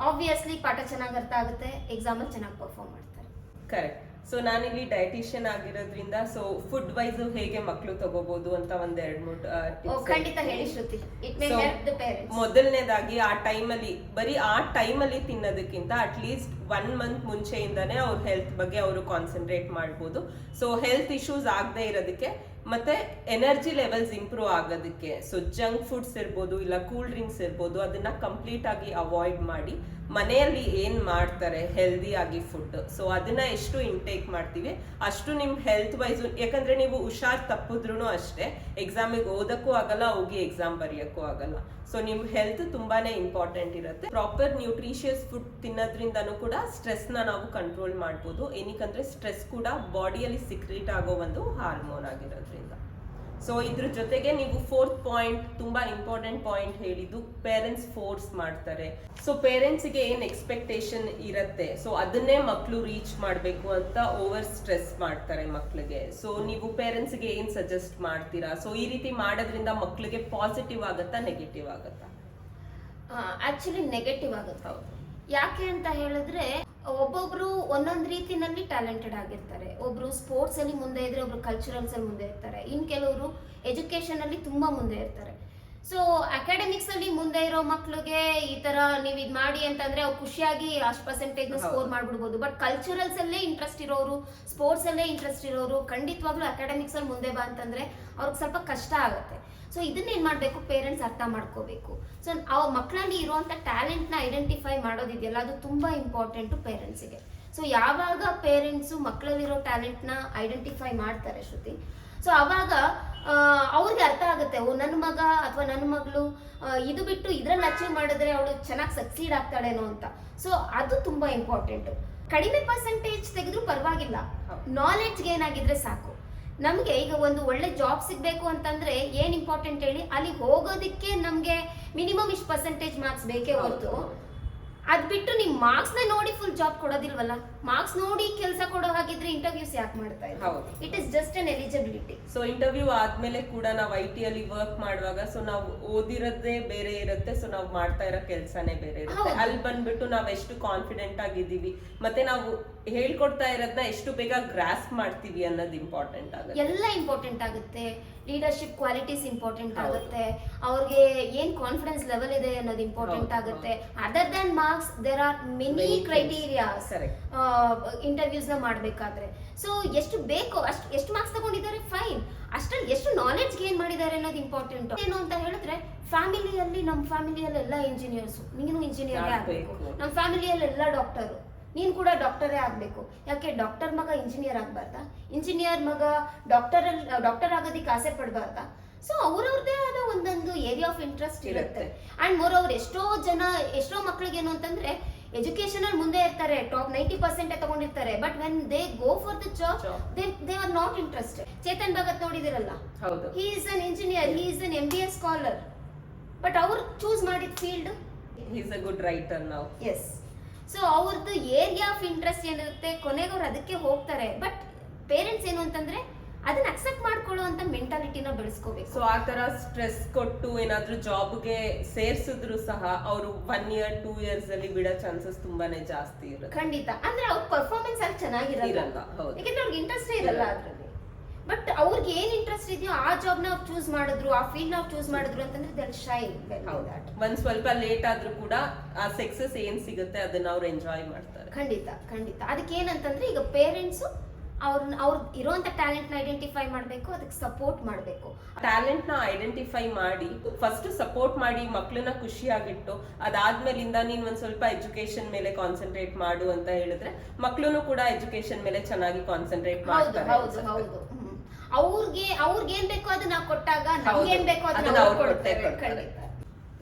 B: ಆಬ್ವಿಯಸ್ಲಿ ಪಾಠ ಚೆನ್ನಾಗಿ ಅರ್ಥ ಆಗುತ್ತೆ, ಎಕ್ಸಾಮ್ ಅಲ್ಲಿ ಚೆನ್ನಾಗಿ ಪರ್ಫಾರ್ಮ್ ಮಾಡ್ತಾರೆ.
A: ಕರೆಕ್ಟ್. ಸೊ ನಾನಿಲ್ಲಿ ಡಯಟಿಷಿಯನ್ ಆಗಿರೋದ್ರಿಂದ ಸೊ ಫುಡ್ ವೈಸ್ ಹೇಗೆ ಮಕ್ಕಳು ತಗೋಬಹುದು ಅಂತ ಒಂದ್ 2-3
B: ಖಂಡಿತ ಹೇಳಿ Shruti. It may help the parents.
A: ಮೊದಲನೇದಾಗಿ ಆ ಟೈಮಲ್ಲಿ ಬರೀ ಆ ಟೈಮಲ್ಲಿ ತಿನ್ನೋದಕ್ಕಿಂತ ಅಟ್ಲೀಸ್ಟ್ 1 ಮಂತ್ ಮುಂಚೆಯಿಂದಾನೇ ಅವ್ರ ಹೆಲ್ತ್ ಬಗ್ಗೆ ಅವರು ಕಾನ್ಸಂಟ್ರೇಟ್ ಮಾಡ್ಬೋದು. ಸೊ ಹೆಲ್ತ್ ಇಶ್ಯೂಸ್ ಆಗದೆ ಇರೋದಕ್ಕೆ ಮತ್ತೆ ಎನರ್ಜಿ ಲೆವೆಲ್ಸ್ ಇಂಪ್ರೂವ್ ಆಗೋದಕ್ಕೆ. ಸೊ ಜಂಕ್ ಫುಡ್ಸ್ ಇರ್ಬೋದು, ಇಲ್ಲ ಕೂಲ್ ಡ್ರಿಂಕ್ಸ್ ಇರ್ಬೋದು, ಅದನ್ನ ಕಂಪ್ಲೀಟ್ ಆಗಿ ಅವಾಯ್ಡ್ ಮಾಡಿ ಮನೆಯಲ್ಲಿ ಏನ್ ಮಾಡ್ತಾರೆ ಹೆಲ್ದಿ ಆಗಿ ಫುಡ್, ಸೊ ಅದನ್ನ ಎಷ್ಟು ಇಂಟೇಕ್ ಮಾಡ್ತೀವಿ ಅಷ್ಟು ನಿಮ್ ಹೆಲ್ತ್ ವೈಸ್. ಯಾಕಂದ್ರೆ ನೀವು ಹುಷಾರ್ ತಪ್ಪಿದ್ರು ಅಷ್ಟೇ ಎಕ್ಸಾಮಿಗೆ ಓದಕ್ಕೂ ಆಗಲ್ಲ, ಹೋಗಿ ಎಕ್ಸಾಮ್ ಬರೆಯಕ್ಕೂ ಆಗಲ್ಲ. ಸೊ ನಿಮ್ ಹೆಲ್ತ್ ತುಂಬಾನೇ ಇಂಪಾರ್ಟೆಂಟ್ ಇರುತ್ತೆ. ಪ್ರಾಪರ್ ನ್ಯೂಟ್ರಿಷಿಯಸ್ ಫುಡ್ ತಿನ್ನೋದ್ರಿಂದನೂ ಕೂಡ ಸ್ಟ್ರೆಸ್ ನ ನಾವು ಕಂಟ್ರೋಲ್ ಮಾಡ್ಬೋದು. ಏನಕ್ಕಂದ್ರೆ ಸ್ಟ್ರೆಸ್ ಕೂಡ ಬಾಡಿಯಲ್ಲಿ ಸಿಕ್ರೀಟ್ ಆಗೋ ಒಂದು ಹಾರ್ಮೋನ್ ಆಗಿರೋದ್ರಿಂದ. ಸೊ ಇದ್ರ ಜೊತೆಗೆ ನೀವು 4th ಪಾಯಿಂಟ್ ತುಂಬಾ ಇಂಪಾರ್ಟೆಂಟ್ ಪಾಯಿಂಟ್ ಹೇಳಿದ್ದು, ಪೇರೆಂಟ್ಸ್ ಫೋರ್ಸ್ ಮಾಡ್ತಾರೆ. ಸೊ ಪೇರೆಂಟ್ಸ್ಗೆ ಏನ್ ಎಕ್ಸ್ಪೆಕ್ಟೇಷನ್ ಇರುತ್ತೆ, ಸೊ ಅದನ್ನೇ ಮಕ್ಕಳು ರೀಚ್ ಮಾಡಬೇಕು ಅಂತ ಓವರ್ ಸ್ಟ್ರೆಸ್ ಮಾಡ್ತಾರೆ ಮಕ್ಕಳಿಗೆ. ಸೊ ನೀವು ಪೇರೆಂಟ್ಸ್ಗೆ ಏನ್ ಸಜೆಸ್ಟ್ ಮಾಡ್ತೀರಾ? ಸೊ ಈ ರೀತಿ ಮಾಡೋದ್ರಿಂದ ಮಕ್ಕಳಿಗೆ ಪಾಸಿಟಿವ್ ಆಗತ್ತಾ ನೆಗೆಟಿವ್ ಆಗತ್ತಾ?
B: ಆಕ್ಚುಲಿ ನೆಗೆಟಿವ್ ಆಗುತ್ತೆ. ಯಾಕೆ ಅಂತ ಹೇಳಿದ್ರೆ ಒಬ್ಬೊಬ್ರು ಒಂದೊಂದ್ ರೀತಿನಲ್ಲಿ ಟ್ಯಾಲೆಂಟೆಡ್ ಆಗಿರ್ತಾರೆ. ಒಬ್ರು ಸ್ಪೋರ್ಟ್ಸ್ ಅಲ್ಲಿ ಮುಂದೆ ಇದ್ರೆ, ಒಬ್ರು ಕಲ್ಚರಲ್ಸ್ ಅಲ್ಲಿ ಮುಂದೆ ಇರ್ತಾರೆ, ಇನ್ ಕೆಲವರು ಎಜುಕೇಶನ್ ಅಲ್ಲಿ ತುಂಬಾ ಮುಂದೆ ಇರ್ತಾರೆ. ಸೊ ಅಕಾಡೆಮಿಕ್ಸ್ ಅಲ್ಲಿ ಮುಂದೆ ಇರೋ ಮಕ್ಳಿಗೆ ಈ ತರ ನೀವ್ ಇದ್ ಮಾಡಿ ಅಂತಂದ್ರೆ ಅವ್ರು ಖುಷಿಯಾಗಿ ಅಷ್ಟು ಪರ್ಸೆಂಟೇಜ್ ನ ಸ್ಕೋರ್ ಮಾಡ್ಬಿಡ್ಬೋದು. ಬಟ್ ಕಲ್ಚರಲ್ಸ್ ಅಲ್ಲೇ ಇಂಟ್ರೆಸ್ಟ್ ಇರೋರು, ಸ್ಪೋರ್ಟ್ಸ್ ಅಲ್ಲೇ ಇಂಟ್ರೆಸ್ಟ್ ಇರೋರು ಖಂಡಿತವಾಗ್ಲೂ ಅಕಾಡೆಮಿಕ್ಸ್ ಅಲ್ಲಿ ಮುಂದೆ ಬಾ ಅಂತಂದ್ರೆ ಅವ್ರಿಗೆ ಸ್ವಲ್ಪ ಕಷ್ಟ ಆಗುತ್ತೆ. ಸೊ ಇದನ್ನ ಏನ್ ಮಾಡ್ಬೇಕು, ಪೇರೆಂಟ್ಸ್ ಅರ್ಥ ಮಾಡ್ಕೋಬೇಕು. ಸೊ ಆ ಮಕ್ಕಳಲ್ಲಿ ಇರುವಂತ ಟ್ಯಾಲೆಂಟ್ ನ ಐಡೆಂಟಿಫೈ ಮಾಡೋದಿದೆಯಲ್ಲ, ಅದು ತುಂಬಾ ಇಂಪಾರ್ಟೆಂಟ್ ಪೇರೆಂಟ್ಸ್ಗೆ. ಸೊ ಯಾವಾಗ ಪೇರೆಂಟ್ಸ್ ಮಕ್ಕಳಲ್ಲಿರೋ ಟ್ಯಾಲೆಂಟ್ ನ ಐಡೆಂಟಿಫೈ ಮಾಡ್ತಾರೆ ಶ್ರುತಿ, ಸೊ ಅವಾಗ ಅವ್ರಿಗೆ ಅರ್ಥ ಆಗುತ್ತೆ, ಓ ನನ್ನ ಮಗ ಅಥವಾ ನನ್ನ ಮಗಳು ಇದು ಬಿಟ್ಟು ಇದ್ರಲ್ಲಿ ಅಚೀವ್ ಮಾಡಿದ್ರೆ ಅವಳು ಚೆನ್ನಾಗಿ ಸಕ್ಸೀಡ್ ಆಗ್ತಾಳೇನೋ ಅಂತ. ಸೊ ಅದು ತುಂಬಾ ಇಂಪಾರ್ಟೆಂಟ್. ಕಡಿಮೆ ಪರ್ಸೆಂಟೇಜ್ ತೆಗೆದ್ರು ಪರವಾಗಿಲ್ಲ, ನಾಲೆಡ್ಜ್ ಗೇನ್ ಆಗಿದ್ರೆ ಸಾಕು. ನಮ್ಗೆ ಈಗ ಒಂದು ಒಳ್ಳೆ ಜಾಬ್ ಸಿಗ್ಬೇಕು ಅಂತಂದ್ರೆ ಏನ್ ಇಂಪಾರ್ಟೆಂಟ್ ಹೇಳಿ, ಅಲ್ಲಿ ಹೋಗೋದಿಕ್ಕೆ ನಮ್ಗೆ ಮಿನಿಮಮ್ ಇಷ್ಟು ಪರ್ಸೆಂಟೇಜ್ ಮಾರ್ಕ್ಸ್ ಬೇಕೇ ಹೊರತು ಅದ್ ಬಿಟ್ಟು ನಿಮ್ ಮಾರ್ಕ್ಸ್ ನ ನೋಡಿ ಫುಲ್ ಜಾಬ್ ಕೊಡೋದಿಲ್ವಲ್ಲ. ಮಾರ್ಕ್ಸ್ ನೋಡಿ ಕೆಲಸ ಕೊಡೋ ಹಾಗಿದ್ರೆ ಇಂಟರ್ವ್ಯೂಸ್ ಯಾಕೆ ಮಾಡ್ತಾ ಇದ್ದಾರೆ? It is just an eligibility.
A: So interview ಆದ್ಮೇಲೆ ಕೂಡ ನಾವು IT ಅಲ್ಲಿ ವರ್ಕ್ ಮಾಡುವಾಗ ಸೊ ನಾವು ಓದಿರೋದೇ ಬೇರೆ ಇರುತ್ತೆ, ಸೊ ನಾವು ಮಾಡ್ತಾ ಇರೋ ಕೆಲಸನೇ ಬೇರೆ ಇರುತ್ತೆ. ಅಲ್ಲಿ ಬಂದ್ಬಿಟ್ಟು ನಾವ್ ಎಷ್ಟು ಕಾನ್ಫಿಡೆಂಟ್ ಆಗಿದ್ದೀವಿ, ಮತ್ತೆ ನಾವು ಹೇಳ್ಕೊಡ್ತಾ ಇರೋದನ್ನ ಎಷ್ಟು ಬೇಗ ಗ್ರಾಸ್ಪ್ ಮಾಡ್ತೀವಿ ಅನ್ನೋದು ಇಂಪಾರ್ಟೆಂಟ್ ಆಗುತ್ತೆ.
B: ಎಲ್ಲ ಇಂಪಾರ್ಟೆಂಟ್ ಆಗುತ್ತೆ. ಲೀಡರ್ಶಿಪ್ ಕ್ವಾಲಿಟೀಸ್ ಇಂಪಾರ್ಟೆಂಟ್ ಆಗುತ್ತೆ. ಅವ್ರಿಗೆ ಏನ್ ಕಾನ್ಫಿಡೆನ್ಸ್ ಲೆವೆಲ್ ಇದೆ ಅನ್ನೋದು ಇಂಪಾರ್ಟೆಂಟ್ ಆಗುತ್ತೆ. Other than marks there are many criterias interviews ನ ಮಾಡ್ಬೇಕಾದ್ರೆ. ಸೊ ಎಷ್ಟು ಬೇಕೋ ಅಷ್ಟು, ಎಷ್ಟು ಮಾರ್ಕ್ಸ್ ತಗೊಂಡಿದ್ದಾರೆ ಫೈನ್, ಅಷ್ಟ್ರಲ್ಲಿ ಎಷ್ಟು ನಾಲೆಡ್ಜ್ ಗೇನ್ ಮಾಡಿದ್ದಾರೆ ಅನ್ನೋದು ಇಂಪಾರ್ಟೆಂಟ್. ಏನು ಅಂತ ಹೇಳಿದ್ರೆ ಫ್ಯಾಮಿಲಿಯಲ್ಲಿ, ನಮ್ಮ ಫ್ಯಾಮಿಲಿಯಲ್ಲಿ ಎಲ್ಲ ಇಂಜಿನಿಯರ್ಸ್, ನೀನು ಇಂಜಿನಿಯರ್ ಆಗ್ಬೇಕು, ನಮ್ಮ ಫ್ಯಾಮಿಲಿಯಲ್ಲಿ ಎಲ್ಲ ಡಾಕ್ಟರ್, ನೀನ್ ಕೂಡ ಡಾಕ್ಟರೇ ಆಗ್ಬೇಕು. ಯಾಕೆ ಡಾಕ್ಟರ್ ಮಗ ಇಂಜಿನಿಯರ್ ಆಗ್ಬಾರ್ದಾ? ಇಂಜಿನಿಯರ್ ಮಗ ಡಾಕ್ಟರ್ ಆಗೋದಿಕ್ಕೆ ಆಸೆ ಪಡ್ಬಾರ್ದಾ? ಸೊ ಅವ್ರವ್ರದೇ ಆದ ಒಂದೊಂದು ಏರಿಯಾ ಆಫ್ ಇಂಟ್ರೆಸ್ಟ್ ಇರುತ್ತೆ. ಅಂಡ್ ಮೋರ್ ಓವರ್ ಎಷ್ಟೋ ಮಕ್ಳಿಗೆ ಏನು ಅಂತಂದ್ರೆ ಎಜುಕೇಶನ್ ಅಲ್ಲಿ ಮುಂದೆ ಇರ್ತಾರೆ, ಟಾಪ್ 90% ತಗೊಂಡಿರ್ತಾರೆ, but when they go for the job they are not interested. Chetan Bhagat ನೋಡಿದಿರಲ್ಲ, he is an engineer, he is an MBA scholar, but ಅವ್ರು ಚೂಸ್ ಮಾಡಿದ field,
A: he is a good writer now.
B: Yes. So ಅವ್ರದ್ದು area of interest ಏನಿರುತ್ತೆ ಕೊನೆಗೆ ಅವ್ರು ಅದಕ್ಕೆ ಹೋಗ್ತಾರೆ. But parents ಏನು ಅಂತಂದ್ರೆ ಅದನ್ನ ಅಕ್ಸೆಪ್ಟ್ ಮಾಡ್ಕೊಳ್ಳುವಂತ ಮೆಂಟಾಲಿಟಿನ ಬೆಳೆಸ್ಕೋಬೇಕು.
A: ಸೊ ಆ ತರ ಸ್ಟ್ರೆಸ್ ಕೊಟ್ಟು ಏನಾದ್ರೂ ಜಾಬ್ಗೆ ಸೇರ್ಸಿದ್ರು ಸಹ ಅವರು 1 year 2 years ಅಲ್ಲಿ ಬಿಡೋ ಚಾನ್ಸಸ್ ತುಂಬಾನೇ ಜಾಸ್ತಿ ಇರುತ್ತೆ.
B: ಖಂಡಿತ. ಅಂದ್ರೆ ಅವ್ರ ಪರ್ಫಾರ್ಮೆನ್ಸ್ ಅಲ್ಲಿ ಚೆನ್ನಾಗಿರಲ್ಲ, ಯಾಕಂದ್ರೆ ಅವ್ರಿಗೆ ಇಂಟ್ರೆಸ್ಟ್ ಇರಲ್ಲ ಅದ್ರಲ್ಲಿ. ಬಟ್ ಅವ್ರಿಗೆ ಏನ್ ಇಂಟ್ರೆಸ್ಟ್ ಇದೆಯೋ ಆ ಜಾಬ್ ನ ಚೂಸ್ ಮಾಡಿದ್ರು, ಆ ಫೀಲ್ಡ್ ನ ಚೂಸ್ ಮಾಡಿದ್ರು ಅಂತಂದ್ರೆ ದಟ್ ಶೈನ್.
A: ಒಂದ್ ಸ್ವಲ್ಪ ಲೇಟ್ ಆದ್ರೂ ಕೂಡ ಆ ಸಕ್ಸಸ್ ಏನ್ ಸಿಗುತ್ತೆ ಅದನ್ನ ಅವ್ರು ಎಂಜಾಯ್ ಮಾಡ್ತಾರೆ.
B: ಖಂಡಿತ ಖಂಡಿತ. ಅದಕ್ಕೆ ಏನಂತಂದ್ರೆ ಈಗ ಪೇರೆಂಟ್ಸ್ ಅವ್ರ ಇರೋಂಥ ಟ್ಯಾಲೆಂಟ್ ನ ಐಡೆಂಟಿಫೈ ಮಾಡಬೇಕು, ಅದಕ್ಕೆ ಸಪೋರ್ಟ್ ಮಾಡಬೇಕು.
A: ಟ್ಯಾಲೆಂಟ್ ನ ಐಡೆಂಟಿಫೈ ಮಾಡಿ ಫಸ್ಟ್ ಸಪೋರ್ಟ್ ಮಾಡಿ ಮಕ್ಳನ್ನ ಖುಷಿಯಾಗಿಟ್ಟು ಅದಾದ್ಮೇಲಿಂದ ನೀನ್ ಒಂದ್ ಸ್ವಲ್ಪ ಎಜುಕೇಶನ್ ಮೇಲೆ ಕಾನ್ಸಂಟ್ರೇಟ್ ಮಾಡು ಅಂತ ಹೇಳಿದ್ರೆ ಮಕ್ಳು ಕೂಡ ಎಜುಕೇಶನ್ ಮೇಲೆ ಚೆನ್ನಾಗಿ ಕಾನ್ಸಂಟ್ರೇಟ್ ಮಾಡ್ತಾರೆ.
B: ಹೌದು. ಅವ್ರಿಗೆ ಏನ್ ಬೇಕೋ ಅದನ್ನ ಕೊಟ್ಟಾಗ ನಮ್ಗೆ ಏನ್ ಬೇಕೋ ಅದನ್ನ ಅವ್ರು ಕೊಡ್ತಾರೆ. ಖಂಡಿತ.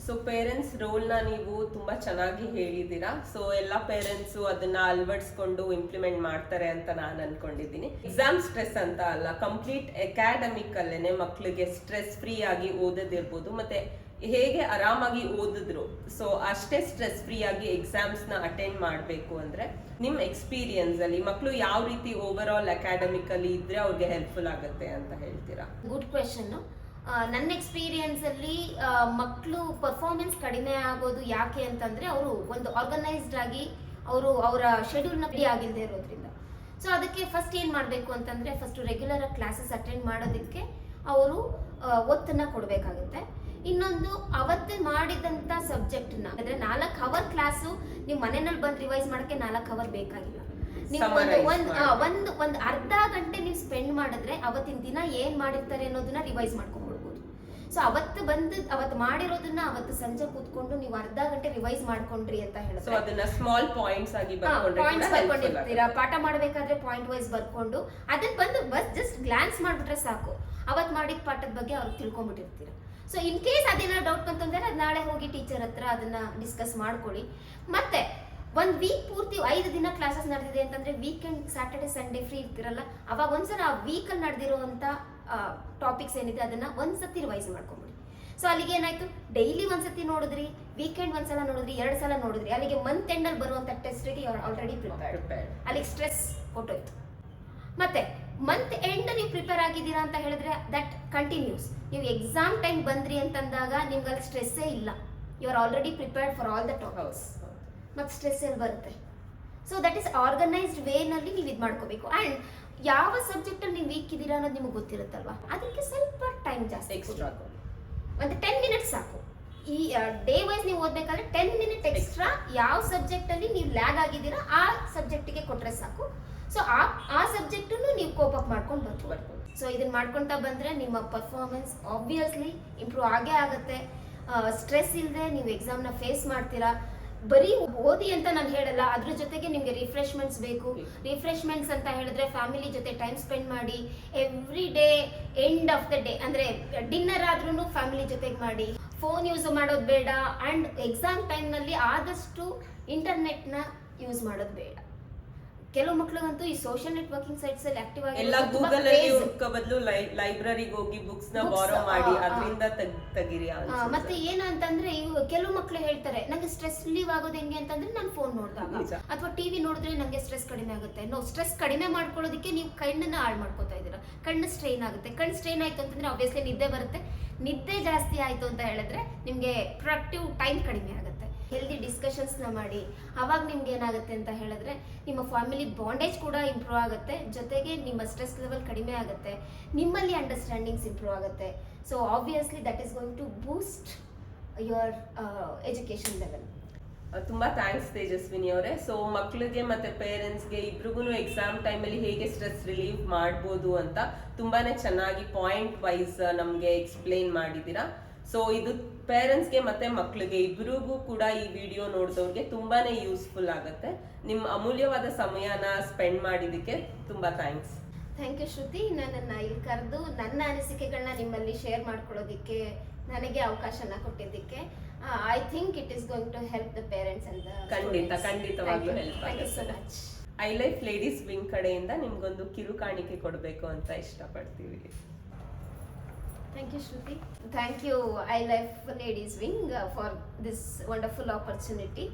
A: ಸೊ ಪೇರೆಂಟ್ಸ್ ರೋಲ್ ನ ನೀವು ತುಂಬಾ ಚೆನ್ನಾಗಿ ಹೇಳಿದೀರಾ. ಸೊ ಎಲ್ಲಾ ಪೇರೆಂಟ್ಸ್ ಅದನ್ನ ಅಳವಡಿಸ್ಕೊಂಡು ಇಂಪ್ಲಿಮೆಂಟ್ ಮಾಡ್ತಾರೆ ಅಂತ ನಾನು ಅನ್ಕೊಂಡಿದ್ದೀನಿ. ಎಕ್ಸಾಮ್ ಸ್ಟ್ರೆಸ್ ಅಂತ ಅಲ್ಲ, ಕಂಪ್ಲೀಟ್ ಅಕಾಡೆಮಿಕ್ ಅಲ್ಲೇನೆ ಮಕ್ಳಿಗೆ ಸ್ಟ್ರೆಸ್ ಫ್ರೀ ಆಗಿ ಓದೋದಿರ್ಬೋದು, ಮತ್ತೆ ಹೇಗೆ ಆರಾಮಾಗಿ ಓದಿದ್ರು ಸೊ ಅಷ್ಟೇ ಸ್ಟ್ರೆಸ್ ಫ್ರೀ ಆಗಿ ಎಕ್ಸಾಮ್ಸ್ ನ ಅಟೆಂಡ್ ಮಾಡಬೇಕು ಅಂದ್ರೆ ನಿಮ್ ಎಕ್ಸ್ಪೀರಿಯನ್ಸ್ ಅಲ್ಲಿ ಮಕ್ಕಳು ಯಾವ ರೀತಿ ಓವರ್ ಆಲ್ ಅಕಾಡೆಮಿಕ್ ಅಲ್ಲಿ ಇದ್ರೆ ಅವ್ರಿಗೆ ಹೆಲ್ಪ್ಫುಲ್ ಆಗುತ್ತೆ ಅಂತ ಹೇಳ್ತೀರಾ?
B: Good question. ನನ್ನ ಎಕ್ಸ್ಪೀರಿಯನ್ಸ್ ಅಲ್ಲಿ ಮಕ್ಕಳು ಪರ್ಫಾರ್ಮೆನ್ಸ್ ಕಡಿಮೆ ಆಗೋದು ಯಾಕೆ ಅಂತಂದ್ರೆ ಅವರು ಒಂದು ಆರ್ಗನೈಸ್ಡ್ ಆಗಿ ಅವರ ಶೆಡ್ಯೂಲ್ ನ ಫ್ರೀ ಆಗಿಲ್ಲದೆ ಇರೋದ್ರಿಂದ. ಸೊ ಅದಕ್ಕೆ ಫಸ್ಟ್ ಏನ್ ಮಾಡಬೇಕು ಅಂತಂದ್ರೆ ಫಸ್ಟ್ ರೆಗ್ಯುಲರ್ ಕ್ಲಾಸಸ್ ಅಟೆಂಡ್ ಮಾಡೋದಕ್ಕೆ ಅವರು ಒತ್ತನ್ನ ಕೊಡಬೇಕಾಗುತ್ತೆ. ಇನ್ನೊಂದು ಅವತ್ತೇ ಮಾಡಿದಂತ ಸಬ್ಜೆಕ್ಟ್ ನ ಅಂದ್ರೆ 4 ಅವರ್ ಕ್ಲಾಸು ನೀವು ಮನೆಯಲ್ಲಿ ಬಂದು ರಿವೈಸ್ ಮಾಡಕ್ಕೆ 4 ಅವರ್ ಬೇಕಾಗಿಲ್ಲ. ನೀವು ಒಂದು ಅರ್ಧ ಗಂಟೆ ನೀವು ಸ್ಪೆಂಡ್ ಮಾಡಿದ್ರೆ ಅವತ್ತಿನ ದಿನ ಏನ್ ಮಾಡಿರ್ತಾರೆ ಅನ್ನೋದನ್ನ ರಿವೈಸ್ ಮಾಡ್ಕೊಂಡ್ಬಿಡ್ಬೋದು. ಸೊ ಅವತ್ತು ಮಾಡಿರೋದನ್ನ ಅವತ್ತು ಸಂಜೆ ಕೂತ್ಕೊಂಡು ನೀವು ಅರ್ಧ ಗಂಟೆ ರಿವೈಸ್ ಮಾಡ್ಕೊಂಡ್ರಿ ಅಂತ ಹೇಳಿದ್ರೆ
A: ಅದನ್ನ ಸ್ಮಾಲ್ ಪಾಯಿಂಟ್ಸ್ ಆಗಿ
B: ಬರ್ಕೊಂಡಿರ್ತೀರಾ. ಪಾಠ ಮಾಡ್ಬೇಕಾದ್ರೆ ಪಾಯಿಂಟ್ ವೈಸ್ ಬರ್ಕೊಂಡು ಅದನ್ನ ಬಂದು ಜಸ್ಟ್ ಗ್ಲಾನ್ಸ್ ಮಾಡ್ಬಿಟ್ರೆ ಸಾಕು, ಅವತ್ ಮಾಡಿದ ಪಾಠದ ಬಗ್ಗೆ ಅವ್ರು ತಿಳ್ಕೊಂಡ್ಬಿಟ್ಟಿರ್ತೀರ. ಸೊ ಇನ್ ಕೇಸ್ ಅದೇನೋ ಡೌಟ್ ಬಂತಂದ್ರೆ ಅದು ನಾಳೆ ಹೋಗಿ ಟೀಚರ್ ಹತ್ರ ಅದನ್ನ ಡಿಸ್ಕಸ್ ಮಾಡ್ಕೊಳ್ಳಿ. ಮತ್ತೆ ಒಂದ್ ವೀಕ್ ಪೂರ್ತಿ 5 ದಿನ ಕ್ಲಾಸಸ್ ನಡೆದಿದೆ ಅಂತಂದ್ರೆ ವೀಕೆಂಡ್ ಸ್ಯಾಟರ್ಡೆ ಸಂಡೇ ಫ್ರೀ ಇರ್ತಿರಲ್ಲ, ಅವಾಗ ಒಂದ್ಸಲ ಆ ವೀಕಲ್ಲಿ ನಡೆದಿರುವಂತ ಟಾಪಿಕ್ಸ್ ಏನಿದೆ ಅದನ್ನ ಒಂದ್ಸತಿ ರಿವೈಸ್ ಮಾಡ್ಕೊಂಬಿಡಿ. ಸೊ ಅಲ್ಲಿಗೆ ಏನಾಯ್ತು, ಡೈಲಿ ಒಂದ್ಸತಿ ನೋಡಿದ್ರಿ, ವೀಕೆಂಡ್ ಒಂದ್ಸಲ ನೋಡಿದ್ರಿ, 2 ಸಲ ನೋಡಿದ್ರಿ, ಅಲ್ಲಿಗೆ ಮಂತ್ ಎಂಡ್ ಅಲ್ಲಿ ಬರುವಂತ ಟೆಸ್ಟ್ಗೆ ಆಲ್ರೆಡಿ ಪ್ರಿಪೇರ್ಡ್, ಅಲ್ಲಿಗೆ ಸ್ಟ್ರೆಸ್ ಹೊಟ್ಟೋಯ್ತು. ಮತ್ತೆ ಮಂತ್ ಎಂಡ್ ನೀವು ಪ್ರಿಪೇರ್ ಆಗಿದ್ದೀರಾ ಅಂತ ಹೇಳಿದ್ರೆ ದಟ್ ಕಂಟಿನ್ಯೂಸ್. ನೀವು ಎಕ್ಸಾಮ್ ಟೈಮ್ ಬಂದ್ರಿ ಅಂತಂದಾಗ ನಿಮ್ಗೆ ಅಲ್ಲಿ ಸ್ಟ್ರೆಸ್ಸೇ ಇಲ್ಲ, you are already prepared for all the topics. ಮತ್ತೆ ಸ್ಟ್ರೆಸ್ ಎಲ್ಲಿ ಬರುತ್ತೆ? ಸೊ ದಟ್ ಈಸ್ ಆರ್ಗನೈಸ್ಡ್ ವೇನಲ್ಲಿ ನೀವು ಇದು ಮಾಡ್ಕೋಬೇಕು. ಆ್ಯಂಡ್ ಯಾವ ಸಬ್ಜೆಕ್ಟಲ್ಲಿ ನೀವು ವೀಕ್ ಇದ್ದೀರಾ ಅನ್ನೋದು ನಿಮಗೆ ಗೊತ್ತಿರುತ್ತಲ್ವಾ, ಅದಕ್ಕೆ ಸ್ವಲ್ಪ ಟೈಮ್ ಜಾಸ್ತಿ ಎಕ್ಸ್ಟ್ರಾ, ಒಂದು 10 ಮಿನಿಟ್ಸ್ ಸಾಕು. ಈ ಡೇ ವೈಸ್ ನೀವು ಓದಬೇಕಾದ್ರೆ 10 ಮಿನಿಟ್ ಎಕ್ಸ್ಟ್ರಾ ಯಾವ ಸಬ್ಜೆಕ್ಟಲ್ಲಿ ನೀವು ಲ್ಯಾಗ್ ಆಗಿದ್ದೀರಾ ಆ ಸಬ್ಜೆಕ್ಟಿಗೆ ಕೊಟ್ಟರೆ ಸಾಕು. ಸೊ ಆ ಸಬ್ಜೆಕ್ಟನ್ನು ನೀವು ಕೋಪ್ ಅಪ್ ಮಾಡ್ಕೊಂಡು ಬರ್ಬೋದು. ಸೊ ಇದನ್ನ ಮಾಡ್ಕೊಳ್ತಾ ಬಂದರೆ ನಿಮ್ಮ ಪರ್ಫಾರ್ಮೆನ್ಸ್ ಆಬ್ವಿಯಸ್ಲಿ ಇಂಪ್ರೂವ್ ಆಗೇ ಆಗುತ್ತೆ. ಸ್ಟ್ರೆಸ್ ಇಲ್ಲದೆ ನೀವು ಎಕ್ಸಾಮ್ನ ಫೇಸ್ ಮಾಡ್ತೀರಾ. ಬರೀ ಓದಿ ಅಂತ ನಾನು ಹೇಳಲ್ಲ, ಅದ್ರ ಜೊತೆಗೆ ನಿಮಗೆ ರಿಫ್ರೆಶ್ಮೆಂಟ್ಸ್ ಬೇಕು. ರಿಫ್ರೆಶ್ಮೆಂಟ್ಸ್ ಅಂತ ಹೇಳಿದ್ರೆ ಫ್ಯಾಮಿಲಿ ಜೊತೆ ಟೈಮ್ ಸ್ಪೆಂಡ್ ಮಾಡಿ, every day end of the day ಅಂದರೆ ಡಿನ್ನರ್ ಆದ್ರೂ ಫ್ಯಾಮಿಲಿ ಜೊತೆಗೆ ಮಾಡಿ, ಫೋನ್ ಯೂಸ್ ಮಾಡೋದು ಬೇಡ. ಆ್ಯಂಡ್ ಎಕ್ಸಾಮ್ ಟೈಮ್ನಲ್ಲಿ ಆದಷ್ಟು ಇಂಟರ್ನೆಟ್ನ ಯೂಸ್ ಮಾಡೋದು ಬೇಡ. ಕೆಲವು ಮಕ್ಕಳಿಗಂತೂ ಈ ಸೋಷಿಯಲ್ ನೆಟ್ವರ್ಕಿಂಗ್ ಸೈಟ್ಸ್ ಅಲ್ಲಿ ಆಕ್ಟಿವ್ ಆಗಿ
A: ಎಲ್ಲ ಗೂಗಲ್ ಅಲ್ಲಿ ಹುಡುಕೋ ಬದಲು ಲೈಬ್ರರಿಗೆ ಹೋಗಿ ಬುಕ್ಸ್ ನ ಬಾರೋ ಮಾಡಿ ಅದರಿಂದ ತೆಗಿರಿ.
B: ಮತ್ತೆ ಏನು ಅಂತಂದ್ರೆ ಕೆಲವು ಮಕ್ಕಳು ಹೇಳ್ತಾರೆ ನಂಗೆ ಸ್ಟ್ರೆಸ್ ರಿಲೀವ್ ಆಗೋದು ಹೆಂಗೆ ಅಂತಂದ್ರೆ ನಾನು ಫೋನ್ ನೋಡಿದಾಗ ಅಥವಾ ಟಿವಿ ನೋಡಿದ್ರೆ ನಂಗೆ ಸ್ಟ್ರೆಸ್ ಕಡಿಮೆ ಆಗುತ್ತೆ. ಸ್ಟ್ರೆಸ್ ಕಡಿಮೆ ಮಾಡ್ಕೊಳ್ಳೋದಕ್ಕೆ ನೀವು ಕಣ್ಣನ್ನ ಹಾಳು ಮಾಡ್ಕೋತಾ ಇದ್ದೀರಾ. ಕಣ್ಣು ಸ್ಟ್ರೈನ್ ಆಗುತ್ತೆ. ಕಣ್ಣು ಸ್ಟ್ರೈನ್ ಆಯ್ತು ಅಂತಂದ್ರೆ ಆಬ್ವಿಯಸ್ಲಿ ನಿದ್ದೆ ಬರುತ್ತೆ. ನಿದ್ದೆ ಜಾಸ್ತಿ ಆಯ್ತು ಅಂತ ಹೇಳಿದ್ರೆ ನಿಮ್ಗೆ ಪ್ರೊಡಕ್ಟಿವ್ ಟೈಮ್ ಕಡಿಮೆ ಆಗುತ್ತೆ. ಹೆಲ್ದಿ ಡಿಸ್ಕಷನ್ಸ್ನ ಮಾಡಿ, ಅವಾಗ ನಿಮ್ಗೆ ಏನಾಗುತ್ತೆ ಅಂತ ಹೇಳಿದ್ರೆ ನಿಮ್ಮ ಫ್ಯಾಮಿಲಿ ಬಾಂಡೇಜ್ ಕೂಡ ಇಂಪ್ರೂವ್ ಆಗುತ್ತೆ, ಜೊತೆಗೆ ನಿಮ್ಮ ಸ್ಟ್ರೆಸ್ ಲೆವೆಲ್ ಕಡಿಮೆ ಆಗುತ್ತೆ, ನಿಮ್ಮಲ್ಲಿ ಅಂಡರ್ಸ್ಟ್ಯಾಂಡಿಂಗ್ಸ್ ಇಂಪ್ರೂವ್ ಆಗುತ್ತೆ. So obviously that is going to boost your education level.
A: ತುಂಬಾ ಥ್ಯಾಂಕ್ಸ್ ತೇಜಸ್ವಿನಿ ಅವರೇ. ಸೊ ಮಕ್ಕಳಿಗೆ ಮತ್ತೆ ಪೇರೆಂಟ್ಸ್ಗೆ ಇಬ್ರಿಗೂ ಎಕ್ಸಾಮ್ ಟೈಮಲ್ಲಿ ಹೇಗೆ ಸ್ಟ್ರೆಸ್ ರಿಲೀವ್ ಮಾಡ್ಬೋದು ಅಂತ ತುಂಬಾನೇ ಚೆನ್ನಾಗಿ ಪಾಯಿಂಟ್ ವೈಸ್ ನಮಗೆ ಎಕ್ಸ್ಪ್ಲೇನ್ ಮಾಡಿದ್ದೀರಾ. ಸೊ ಇದು ಪೇರೆಂಟ್ಸ್ಗೆ ಮತ್ತೆ ಮಕ್ಕಳಿಗೆ ಇಬ್ರಿಗೂ ಕೂಡ ಈ ವಿಡಿಯೋ ನೋಡಿದವ್ರಿಗೆ ತುಂಬಾನೇ ಯೂಸ್ಫುಲ್ ಆಗುತ್ತೆ. ನಿಮ್ಮ ಅಮೂಲ್ಯವಾದ ಸಮಯನ ಸ್ಪೆಂಡ್ ಮಾಡಿದ್ದಕ್ಕೆ ತುಂಬಾ ಥ್ಯಾಂಕ್ಸ್.
B: ಥ್ಯಾಂಕ್ ಯು ಶ್ರುತಿ, ನನ್ನನ್ನು ಇಲ್ಲಿ ಕರೆದು ನನ್ನ ಅನಿಸಿಕೆಗಳನ್ನ ನಿಮ್ಮಲ್ಲಿ ಶೇರ್ ಮಾಡ್ಕೊಳ್ಳೋದಕ್ಕೆ ನನಗೆ ಅವಕಾಶನ ಕೊಟ್ಟಿದ್ದಕ್ಕೆ. I think it is going to help the parents ಅಂತ.
A: ಖಂಡಿತವಾಗ್ಲೂ ಹೆಲ್ಪ್ ಆಗುತ್ತೆ. ಐ ಲೈಫ್ ಲೇಡೀಸ್ ವಿಂಗ್ ಕಡೆಯಿಂದ ನಿಮ್ಗೊಂದು ಕಿರು ಕಾಣಿಕೆ ಕೊಡಬೇಕು ಅಂತ ಇಷ್ಟಪಡ್ತೀವಿ.
B: Thank you, Shruti. Thank you, I Life Ladies Wing, for this wonderful opportunity.